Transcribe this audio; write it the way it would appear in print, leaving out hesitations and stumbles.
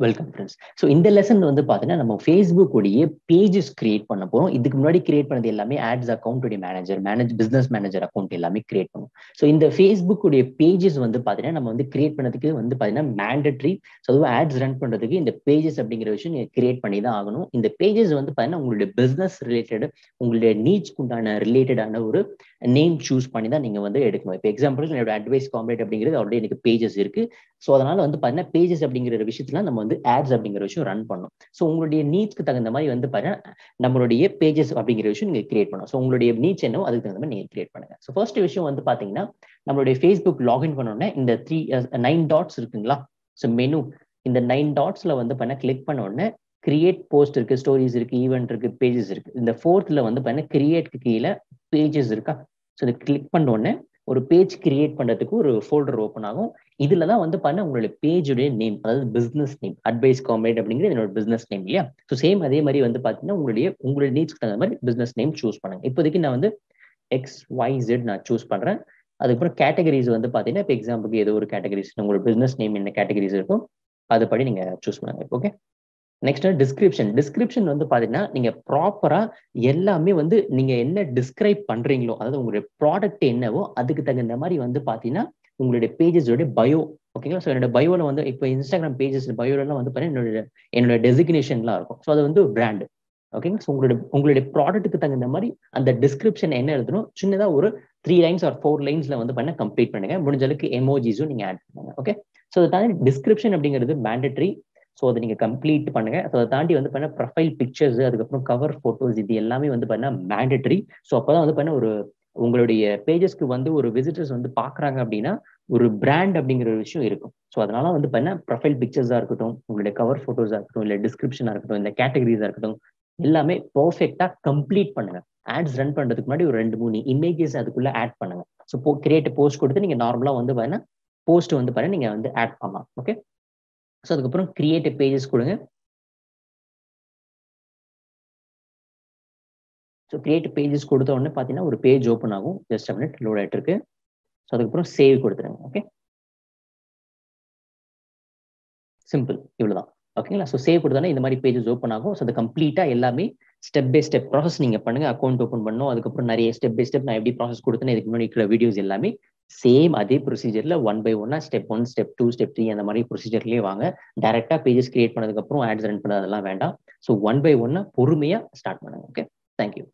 Welcome friends. So இந்த lesson வந்து பார்த்தீங்கன்னா நம்ம ஃபேஸ்புக் உடைய பேஜஸ் கிரியேட் பண்ண போறோம். இதுக்கு முன்னாடி கிரியேட் பண்ணது எல்லாமே ஆட்ஸ் அக்கௌண்ட் உடைய பிசினஸ் மேனேஜர் அக்கௌண்ட் எல்லாமே கிரியேட் பண்ணும். ஸோ இந்த ஃபேஸ்புக் உடைய பேஜஸ் வந்து பார்த்தீங்கன்னா நம்ம வந்து கிரியேட் பண்ணதுக்கு வந்து பார்த்தீங்கன்னா மேண்டட்ரி. ஸோ அதுவும் ஆட்ஸ் ரன் பண்றதுக்கு இந்த பேஜஸ் அப்படிங்கிற விஷயம் நீங்க கிரியேட் பண்ணி தான் ஆகணும். இந்த பேஜஸ் வந்து பார்த்தீங்கன்னா உங்களுடைய பிசினஸ் ரிலேட்டட், உங்களுடைய நீட்ஸ்க்கு உண்டான ரிலேட்டடான ஒரு நேம் சூஸ் பண்ணி தான் நீங்க வந்து எடுக்கணும். இப்போ எக்ஸாம்பிள் என்னோட அட்வைஸ் காம்பேட் அப்படிங்கிறது ஆல்ரெடி எனக்கு பேஜஸ் இருக்கு. ஸோ அதனால வந்து பார்த்தீங்கன்னா பேஜஸ் அப்படிங்கிற விஷயத்துல நம்ம வந்து ஆட்ஸ் அப்படிங்கிற விஷயம் ரன் பண்ணும். ஸோ உங்களுடைய நீட்ஸ்க்கு தகுந்த மாதிரி வந்து பார்த்தீங்கன்னா நம்மளுடைய பேஜஸ் அப்படிங்கிற விஷயம் நீங்க கிரியேட் பண்ணணும். ஸோ உங்களுடைய நீட்ஸ் என்னவோ அதுக்கு தகுந்த மாதிரி நீங்க கிரியேட் பண்ணுங்க. ஸோ ஃபர்ஸ்ட் விஷயம் வந்து பாத்தீங்கன்னா நம்மளுடைய ஃபேஸ்புக் லாகின் பண்ணோடனே இந்த 9 டாட்ஸ் இருக்குங்களா. ஸோ மெனு இந்த 9 டாட்ஸ்ல வந்து பண்ண கிளிக் பண்ண உடனே கிரியேட் போஸ்ட் இருக்கு, ஸ்டோரிஸ் இருக்கு, ஈவென்ட் இருக்கு, பேஜஸ் இருக்கு. இந்த ஃபோர்த்ல வந்து பார்த்தீங்கன்னா கிரியேட்க்கு கீழே பேஜஸ் இருக்கா. ஸோ இதை கிளிக் பண்ண உடனே ஒரு பேஜ் கிரியேட் பண்றதுக்கு ஒரு ஃபோல்டர் ஓப்பன் ஆகும். இதுல தான் வந்து பண்ண உங்களுடைய பேஜுடைய நேம், அதாவது பிசினஸ் நேம், அட்வைஸ் காம்பேட் அப்படிங்கிறது என்னோட பிசினஸ் நேம் இல்லையா. ஸோ சேம் அதே மாதிரி வந்து பாத்தீங்கன்னா உங்களுடைய நீட்ஸ்க்கு தகுந்த மாதிரி பிசினஸ் நேம் சூஸ் பண்ணுங்க. இப்போதைக்கு நான் வந்து XYZ நான் சூஸ் பண்றேன். அதுக்கப்புறம் கேட்டகரிஸ் வந்து பாத்தீங்கன்னா இப்போ எக்ஸாம்பிளுக்கு ஏதோ ஒரு கேட்டகரிஸ் உங்களோட பிசினஸ் நேம் என்ன கேட்டகரிஸ் இருக்கும் அதுபடி நீங்க சூஸ் பண்ணுங்க. ஓகே. நெக்ஸ்ட் டிஸ்கிரிப்ஷன் வந்து பாத்தீங்கன்னா நீங்க ப்ராப்பரா எல்லாமே வந்து நீங்க என்ன டிஸ்கிரைப் பண்றீங்களோ, அதாவது உங்களுடைய ப்ராடக்ட் என்னவோ அதுக்கு தகுந்த மாதிரி வந்து பாத்தீங்கன்னா உங்களுடைய பேஜஸோட பயோ. ஓகேங்களா. ஸோ என்னோட பயோல வந்து இப்போ இன்ஸ்டாகிராம் பேஜஸ் பயோலாம் வந்து பாத்தீங்கன்னா என்னோட டெசிக்னேஷன்லாம் இருக்கும். ஸோ அது வந்து பிராண்ட். ஓகேங்க. ஸோ உங்களுடைய ப்ராடக்ட்டுக்கு தகுந்த மாதிரி அந்த டிஸ்கிரிப்ஷன் என்ன எழுதணும், சின்னதா ஒரு 3 லைன்ஸ் ஆர் 4 லைன்ஸ்ல வந்து பண்ண கம்ப்ளீட் பண்ணுங்க. முடிஞ்ச அளவுக்கு எமோஜிஸும் நீங்க ஆட் பண்ணுங்க. ஓகே. ஸோ அதை தாண்டி டிஸ்கிரிப்ஷன் அப்படிங்கிறது மேண்டட்ரி. ஸோ அதை நீங்க கம்ப்ளீட் பண்ணுங்க. ஸோ அதை தாண்டி வந்து பண்ண ப்ரொஃபைல் பிக்சர்ஸ், அதுக்கப்புறம் கவர் போட்டோஸ், இது எல்லாமே வந்து பண்ண மேண்டட்ரி. ஸோ அப்பதான் வந்து பண்ண ஒரு உங்களுடைய பேஜஸ்க்கு வந்து ஒரு விசிட்டர்ஸ் வந்து பாக்குறாங்க அப்படின்னா ஒரு பிராண்ட் அப்படிங்கிற ஒரு விஷயம் இருக்கும். ஸோ அதனால வந்து பண்ண ப்ரொஃபைல் பிக்சர்ஸா இருக்கட்டும், உங்களுடைய கவர் போட்டோஸா இருக்கட்டும், இல்லை டிஸ்கிரிப்ஷனா இருக்கட்டும், இந்த கேட்டகரிஸா இருக்கட்டும், எல்லாமே பர்ஃபெக்டா கம்ப்ளீட் பண்ணுங்க. ஆட்ஸ் ரன் பண்றதுக்கு முன்னாடி ஒரு 2-3 இமேஜஸ் அதுக்குள்ள ஆட் பண்ணுங்க. ஸோ கிரியேட் போஸ்ட் கொடுத்து நீங்க நார்மலா வந்து பாத்தீங்கன்னா போஸ்ட் வந்து பாத்தீங்கன்னா நீங்க வந்து ஆட் பண்ணலாம். ஓகே. ஸோ அதுக்கப்புறம் கிரியேட் பேஜஸ் கொடுங்க. ஸோ கிரியேட் பேஜஸ் கொடுத்த உடனே பார்த்தீங்கன்னா ஒரு பேஜ் ஓப்பன் ஆகும். ஜஸ்ட் அ மினிட், லோட் ஆகிட்டு இருக்கு. ஸோ அதுக்கப்புறம் சேவ் கொடுத்துருங்க. ஓகே, சிம்பிள், இவ்வளோதான். ஓகேங்களா. ஸோ சேவ் கொடுத்தோன்னா இந்த மாதிரி பேஜஸ் ஓப்பன் ஆகும். ஸோ அது கம்ப்ளீட்டாக எல்லாமே ஸ்டெப் பை ஸ்டெப் ப்ராசஸ் நீங்கள் பண்ணுங்க. அக்கௌண்ட் ஓப்பன் பண்ணணும், அதுக்கப்புறம் நிறைய ஸ்டெப் பை ஸ்டெப் நான் எப்படி ப்ராசஸ் கொடுத்தேன்னு இதுக்கு முன்னாடி இருக்கிற வீடியோஸ் எல்லாமே சேம் அதே ப்ரொசீஜர்ல 1 by 1 ஸ்டெப் 1, ஸ்டெப் 2, ஸ்டெப் 3 அந்த மாதிரி ப்ரொசீஜர்லேயே வாங்க. டேரக்டா பேஜஸ் கிரியேட் பண்ணதுக்கப்புறம் ஆட்ஸ் ரன் பண்ண அதெல்லாம் வேண்டாம். ஸோ 1 by 1 பொறுமையா ஸ்டார்ட் பண்ணுங்க. Okay, thank you.